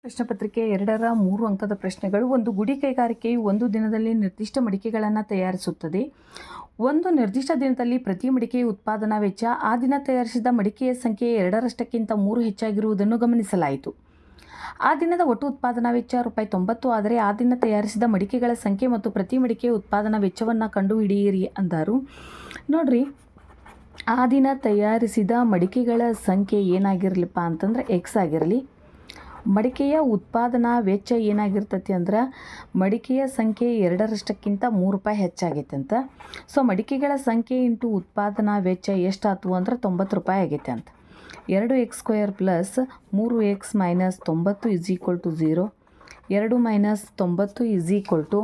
ಪ್ರಶ್ನೆ ಪತ್ರಿಕೆ 2ರ 3 ಅಂಕದ ಪ್ರಶ್ನೆಗಳು. ಒಂದು ಗುಡಿ ಕೈಗಾರಿಕೆಯು ಒಂದು ದಿನದಲ್ಲಿ ನಿರ್ದಿಷ್ಟ ಮಡಿಕೆಗಳನ್ನು ತಯಾರಿಸುತ್ತದೆ. ಒಂದು ನಿರ್ದಿಷ್ಟ ದಿನದಲ್ಲಿ ಪ್ರತಿ ಮಡಿಕೆಯ ಉತ್ಪಾದನಾ ವೆಚ್ಚ ಆ ದಿನ ತಯಾರಿಸಿದ ಮಡಿಕೆಯ ಸಂಖ್ಯೆ 2ರಷ್ಟಕ್ಕಿಂತ 3 ಹೆಚ್ಚಾಗಿರುವುದನ್ನು ಗಮನಿಸಲಾಯಿತು. ಆ ದಿನದ ಒಟ್ಟು ಉತ್ಪಾದನಾ ವೆಚ್ಚ ₹90 ಆದರೆ ಆ ದಿನ ತಯಾರಿಸಿದ ಮಡಿಕೆಗಳ ಸಂಖ್ಯೆ ಮತ್ತು ಪ್ರತಿ ಮಡಿಕೆಯ ಉತ್ಪಾದನಾ ವೆಚ್ಚವನ್ನು ಕಂಡುಹಿಡಿಯಿರಿ ಅಂದರು. ನೋಡ್ರಿ, ಆ ದಿನ ತಯಾರಿಸಿದ ಮಡಿಕೆಗಳ ಸಂಖ್ಯೆ ಏನಾಗಿರಲಿಪ್ಪ ಅಂತಂದ್ರೆ ಎಕ್ಸ್ ಆಗಿರಲಿ. ಮಡಿಕೆಯ ಉತ್ಪಾದನಾ ವೆಚ್ಚ ಏನಾಗಿರ್ತೈತಿ ಅಂದ್ರೆ ಮಡಿಕೆಯ ಸಂಖ್ಯೆ 2ರಷ್ಟಕ್ಕಿಂತ ₹3 ಹೆಚ್ಚಾಗೈತೆ ಅಂತ. ಸೊ ಮಡಿಕೆಗಳ ಸಂಖ್ಯೆ ಇಂಟು ಉತ್ಪಾದನಾ ವೆಚ್ಚ ಎಷ್ಟಾಯ್ತು ಅಂದ್ರೆ ₹90 ಆಗೈತೆ ಅಂತ. 2x² plus 3x minus 90 = 0. 2 minus 90 =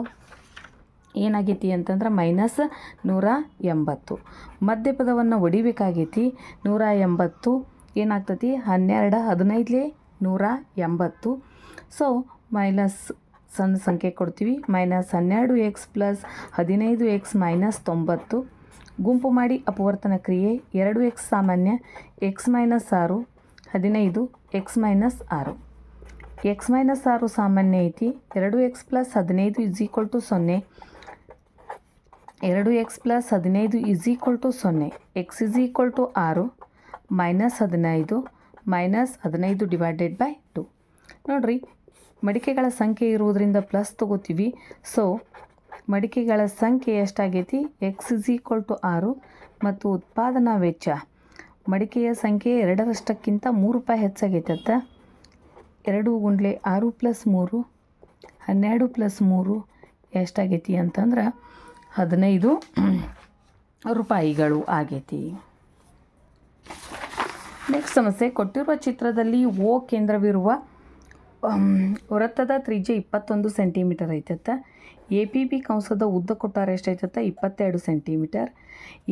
ಏನಾಗೈತಿ ಅಂತಂದ್ರೆ -180. ಮಧ್ಯ ಪದವನ್ನು ಹೊಡಿಬೇಕಾಗೈತಿ. 180 ಏನಾಗ್ತೈತಿ 12 15 180. ಸೊ ಮೈನಸ್ ಸಣ್ಣ ಸಂಖ್ಯೆ ಕೊಡ್ತೀವಿ. -12x plus 15x minus 90. ಗುಂಪು ಮಾಡಿ ಅಪವರ್ತನ ಕ್ರಿಯೆ. 2x ಸಾಮಾನ್ಯ, x minus 6 15 x minus 6. x minus 6 ಸಾಮಾನ್ಯ ಐತಿ. 2x plus 15 = 0. 2x plus 15 = 0. x = 6 minus 15 minus 15 / 2. ನೋಡಿರಿ, ಮಡಿಕೆಗಳ ಸಂಖ್ಯೆ ಇರುವುದರಿಂದ ಪ್ಲಸ್ ತಗೋತೀವಿ. ಸೊ ಮಡಿಕೆಗಳ ಸಂಖ್ಯೆ ಎಷ್ಟಾಗೈತಿ x = 6 ಮತ್ತು ಉತ್ಪಾದನಾ ವೆಚ್ಚ ಮಡಿಕೆಯ ಸಂಖ್ಯೆ 2ರಷ್ಟಕ್ಕಿಂತ ₹3 ಹೆಚ್ಚಾಗೈತೆ ಅಂತ. 2 × 6 + 3 12 + 3 ಎಷ್ಟಾಗೈತಿ ಅಂತಂದ್ರೆ ₹15 ಆಗೈತಿ. ನೆಕ್ಸ್ಟ್ ಸಮಸ್ಯೆ. ಕೊಟ್ಟಿರುವ ಚಿತ್ರದಲ್ಲಿ O ಕೇಂದ್ರವಿರುವ ವೃತ್ತದ ತ್ರಿಜ್ಯ 21 ಸೆಂಟಿಮೀಟರ್ ಐತತ್ತ. APB ಕಂಸದ ಉದ್ದ ಕೊಟ್ಟಾರ ಎಷ್ಟೈತತ್ತ 22 ಸೆಂಟಿಮೀಟರ್.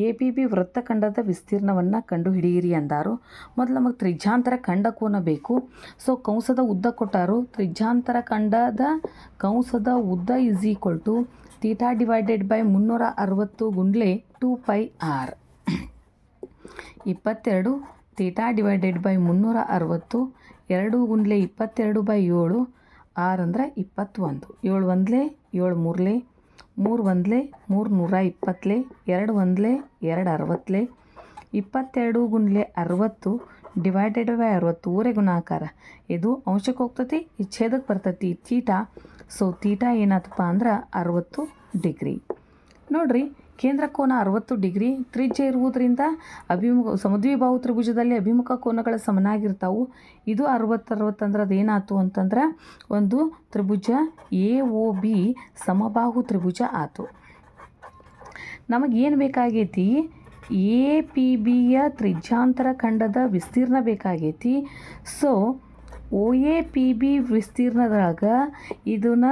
APB ವೃತ್ತಖಂಡದ ವಿಸ್ತೀರ್ಣವನ್ನು ಕಂಡುಹಿಡಿಯಿರಿ ಅಂದಾರು. ಮೊದಲು ನಮಗೆ ತ್ರಿಜ್ಯಾಂತರ ಖಂಡ ಕೋನ ಬೇಕು. ಸೊ ಕಂಸದ ಉದ್ದ ಕೊಟ್ಟಾರು. ತ್ರಿಜ್ಯಾಂತರ ಖಂಡದ ಕಂಸದ ಉದ್ದ = θ / 360 × 2πr. 22 θ / 360 2 × 22/7 r ಅಂದ್ರೆ 21. 7 1 7 3 3 1 320 2 1 260 22 × 60 / 60 ಗುಣಾಕಾರ. ಇದು ಅಂಶಕ್ಕೆ ಹೋಗ್ತೈತಿ, ಈ ಛೇದಕ್ಕೆ ಬರ್ತೈತಿ ಥೀಟ. ಸೊ ಥೀಟ ಏನಾಯ್ತಪ್ಪ ಅಂದ್ರೆ 60 ಡಿಗ್ರಿ. ನೋಡ್ರಿ, ಕೇಂದ್ರ ಕೋನ 60 ಡಿಗ್ರಿ. ತ್ರಿಜ್ಯ ಇರುವುದರಿಂದ ಸಮದ್ವಿಬಾಹು ತ್ರಿಭುಜದಲ್ಲಿ ಅಭಿಮುಖ ಕೋನಗಳು ಸಮನಾಗಿರ್ತಾವು. ಇದು 60 ಅಂದ್ರೆ ಅದೇನಾಯ್ತು ಅಂತಂದ್ರೆ ಒಂದು ತ್ರಿಭುಜ AOB ಸಮಬಾಹು ತ್ರಿಭುಜ ಆಯ್ತು. ನಮಗೇನು ಬೇಕಾಗೈತಿ? APBಯ ತ್ರಿಜ್ಯಾಂತರ ಖಂಡದ ವಿಸ್ತೀರ್ಣ ಬೇಕಾಗೈತಿ. ಸೊ OAPB ವಿಸ್ತೀರ್ಣದಾಗ ಇದನ್ನ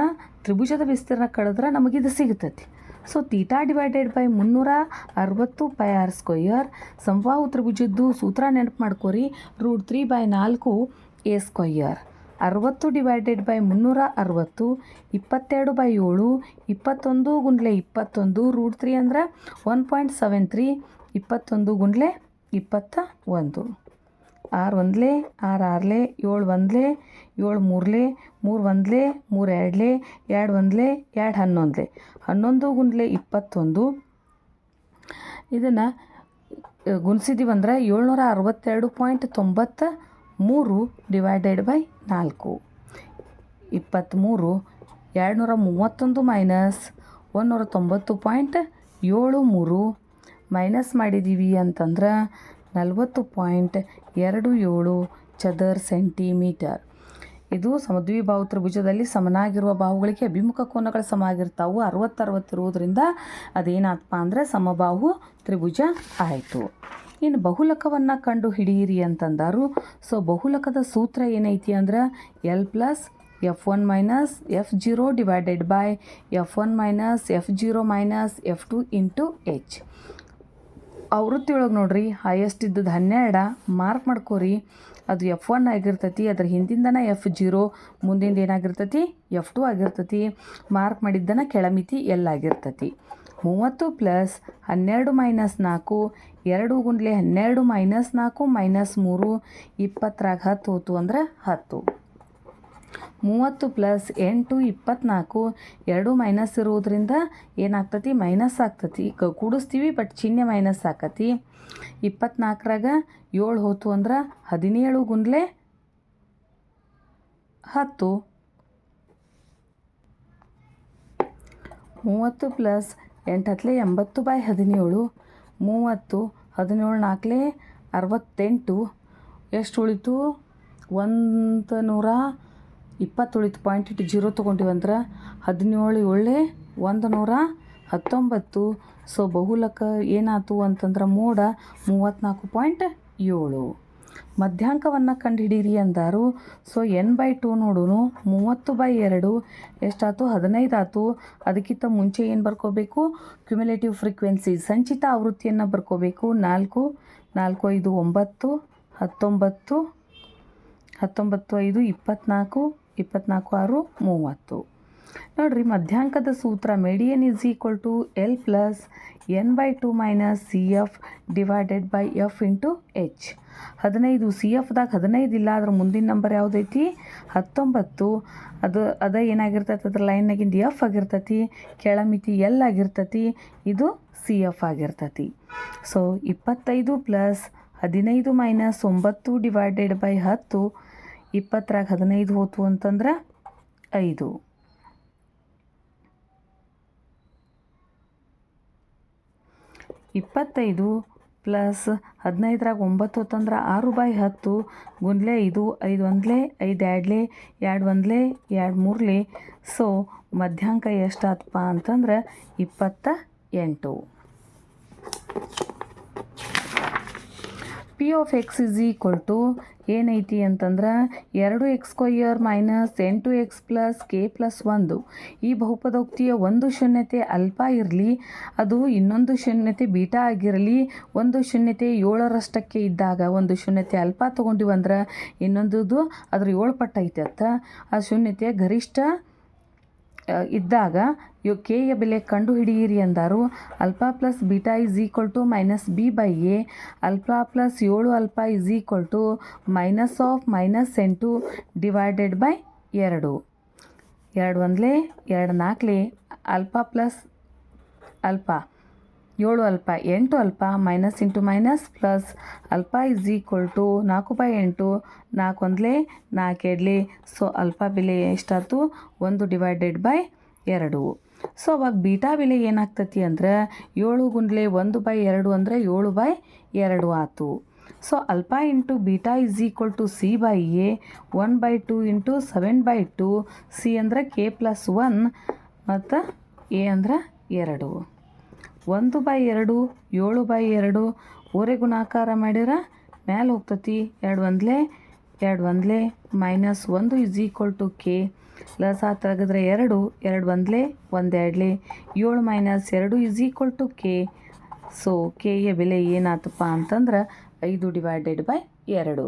ತ್ರಿಭುಜದ ವಿಸ್ತೀರ್ಣ ಕಳೆದ್ರೆ ನಮಗಿದು ಸಿಗ್ತೈತಿ. So θ / 360 πr². ಸಮಬಾಹು ತ್ರಿಭುಜದ್ದು ಸೂತ್ರ ನೆನಪು ಮಾಡ್ಕೋರಿ. √3/4 a². 60 / 360 22/7 21 × 21 √3 ಅಂದ್ರೆ 1.73. 21 × 21 6 1 6 6 7 1 7 3 3 1 3 2 2 1 2 11 11 × 21. ಇದನ್ನು ಗುಣಿಸಿದೀವಂದ್ರೆ 762.93 / 4. 23 231 ಮೈನಸ್ 190.73 ಮೈನಸ್ ಮಾಡಿದ್ದೀವಿ ಅಂತಂದ್ರೆ 40.27 ಚದರ ಸೆಂಟಿಮೀಟರ್. ಇದು ಸಮದ್ವಿಬಾಹು ತ್ರಿಭುಜದಲ್ಲಿ ಸಮನಾಗಿರುವ ಬಾಹುಗಳಿಗೆ ಅಭಿಮುಖ ಕೋನಗಳು ಸಮ ಆಗಿರ್ತಾವು. 60 ಇರುವುದರಿಂದ ಅದೇನಪ್ಪ ಅಂದರೆ ಸಮಬಾಹು ತ್ರಿಭುಜ ಆಯಿತು. ಇನ್ನು ಬಹುಲಕವನ್ನು ಕಂಡು ಹಿಡಿಯಿರಿ ಅಂತಂದಾರು. ಸೊ ಬಹುಲಕದ ಸೂತ್ರ ಏನೈತಿ ಅಂದ್ರೆ L + F1 - F0 / F1 - F0 - F2 × H. ಆವೃತ್ತಿ ಒಳಗೆ ನೋಡ್ರಿ, ಹೈಯೆಸ್ಟ್ ಇದ್ದದ್ದು 12 ಮಾರ್ಕ್ ಮಾಡ್ಕೋರಿ. ಅದು F1 ಆಗಿರ್ತೈತಿ. ಅದ್ರ ಹಿಂದಿಂದನ F0, ಮುಂದಿಂದ ಏನಾಗಿರ್ತೈತಿ F2 ಆಗಿರ್ತೈತಿ. ಮಾರ್ಕ್ ಮಾಡಿದ್ದನ ಕೆಳಮಿತಿ L ಆಗಿರ್ತೈತಿ. 30 + 12 - 4 2 × 12 - 4 - 3 20 10 ಹೋತು ಅಂದ್ರೆ 10. 30 ಪ್ಲಸ್ 8 24, 2 ಮೈನಸ್ ಇರೋದ್ರಿಂದ ಏನಾಗ್ತತಿ, ಮೈನಸ್ ಆಗ್ತತಿ. ಕೂಡಿಸ್ತೀವಿ ಬಟ್ ಚಿಹ್ನೆ ಮೈನಸ್ ಆಕತಿ. 24ರಾಗ 7 ಹೋತು ಅಂದ್ರೆ 17 ಗುಂಡ್ಲೆ 10. 30 ಪ್ಲಸ್ 8 ಹತ್ತಲೆ 80/17. 30, 17 ನಾಲ್ಕಲೆ 68. ಎಷ್ಟು ಉಳಿತು? 120 ಉಳಿತು. ಪಾಯಿಂಟ್ ಇಟ್ಟು 0 ತೊಗೊಂಡಿವಂದ್ರೆ 17 ಒಳ್ಳೆ 119. ಸೊ ಬಹುಲಕ ಏನಾಯ್ತು ಅಂತಂದ್ರೆ ಮೋಡ 34.7. ಮಧ್ಯಾಂಕವನ್ನು ಕಂಡುಹಿಡೀರಿ ಅಂದಾರು. So n/2 ನೋಡೋನು. 30/2 ಎಷ್ಟಾಯ್ತು? 15 ಆಯ್ತು. ಅದಕ್ಕಿಂತ ಮುಂಚೆ ಏನು ಬರ್ಕೋಬೇಕು? ಕ್ಯುಮ್ಯುಲೇಟಿವ್ ಫ್ರೀಕ್ವೆನ್ಸಿ ಸಂಚಿತ ಆವೃತ್ತಿಯನ್ನು ಬರ್ಕೋಬೇಕು. 4, 4, 5, 9, 19, 19, 5, 24, 24, 6, 30. ನೋಡಿರಿ, ಮಧ್ಯಾಂಕದ ಸೂತ್ರ median is equal to L plus n/2 minus CF divided by F into H. 15 CFದಾಗ 15 ಇಲ್ಲ, ಅದ್ರ ಮುಂದಿನ ನಂಬರ್ ಯಾವುದೈತಿ? 19. ಅದ ಏನಾಗಿರ್ತೈತಿ? ಅದ್ರ ಲೈನ್ನಾಗಿಂದ F ಆಗಿರ್ತೈತಿ, ಕೆಳಮಿತಿ L ಆಗಿರ್ತೈತಿ, ಇದು CF ಆಗಿರ್ತೈತಿ. So 25 plus 15 minus 9 divided by 10. 20ರಾಗ 15 ಹೋತು ಅಂತಂದ್ರೆ 5. 25 ಪ್ಲಸ್ 15ರಾಗ 9 ಹೋತಂದ್ರೆ 6/10 ಗುಂಡ್ಲೆ 5. 5 ಒಂದ್ಲೆ 5 ಎರಡ್ಲೆ 2 ಒಂದ್ಲೆ 2 ಮೂರ್ಲೆ. ಸೊ ಮಧ್ಯಾಂಕ ಎಷ್ಟಾತಪ್ಪ ಅಂತಂದ್ರೆ 28. P of x is equal to ಏನೈತಿ ಅಂತಂದ್ರೆ 2x² minus 8x plus k plus 1. ಈ ಬಹುಪದೋಕ್ತಿಯ ಒಂದು ಶೂನ್ಯತೆ ಅಲ್ಫಾ ಇರಲಿ, ಅದು ಇನ್ನೊಂದು ಶೂನ್ಯತೆ ಬೀಟಾ ಆಗಿರಲಿ. ಒಂದು ಶೂನ್ಯತೆ 7ರಷ್ಟಕ್ಕೆ ಇದ್ದಾಗ ಒಂದು ಶೂನ್ಯತೆ ಅಲ್ಫಾ ತೊಗೊಂಡಿವಂದ್ರೆ ಇನ್ನೊಂದು ಅದ್ರ 7 ಪಟ್ಟು ಐತೆ. ಆ ಶೂನ್ಯತೆಯ ಗರಿಷ್ಠ ಇದ್ದಾಗ ಕೆಯ ಬೆಲೆ ಕಂಡು ಹಿಡಿಯಿರಿ ಅಂದಾರು. Alpha plus beta is equal to minus b/a. Alpha plus 7 alpha is equal to minus of minus 8 divided by 2. 2 ಒಂದ್ಲೆ 2 ನಾಲ್ಕಲೆ alpha plus alpha 7 alpha 8 alpha minus into minus plus alpha is equal to 4/8. 4 ಒಂದ್ಲೆ 4 ಎರಡ್ಲೆ. So alpha ಬೆಲೆ ಎಷ್ಟಾಯ್ತು? 1 divided by 2. So ಅವಾಗ beta ಬೆಲೆ ಏನಾಗ್ತತಿ ಅಂದ್ರೆ 7 ಗುಂಡ್ಲೆ 1/2 ಅಂದರೆ 7/2 ಆಯ್ತು. So alpha into beta is equal to c/a. 1/2 into 7/2. C ಅಂದ್ರೆ k ಪ್ಲಸ್ 1 ಮತ್ತು a ಅಂದ್ರೆ 2. 1/2 7/2 ಓರೆ ಗುಣಾಕಾರ ಮಾಡಿದ್ರೆ ಮ್ಯಾಲೆ ಹೋಗ್ತತಿ. 2 ಒಂದ್ಲೆ 2 ಒಂದ್ಲೆ minus 1 is equal to k. Plus ಆ ತೆಗೆದ್ರೆ 2 ಒಂದ್ಲೆ 1 ಎರಡ್ಲೆ 7 minus 2 is equal to k. So ಕೆಯ ಬೆಲೆ ಏನಾಯ್ತಪ್ಪ ಅಂತಂದ್ರೆ 5 ಡಿವೈಡೆಡ್ ಬೈ 2.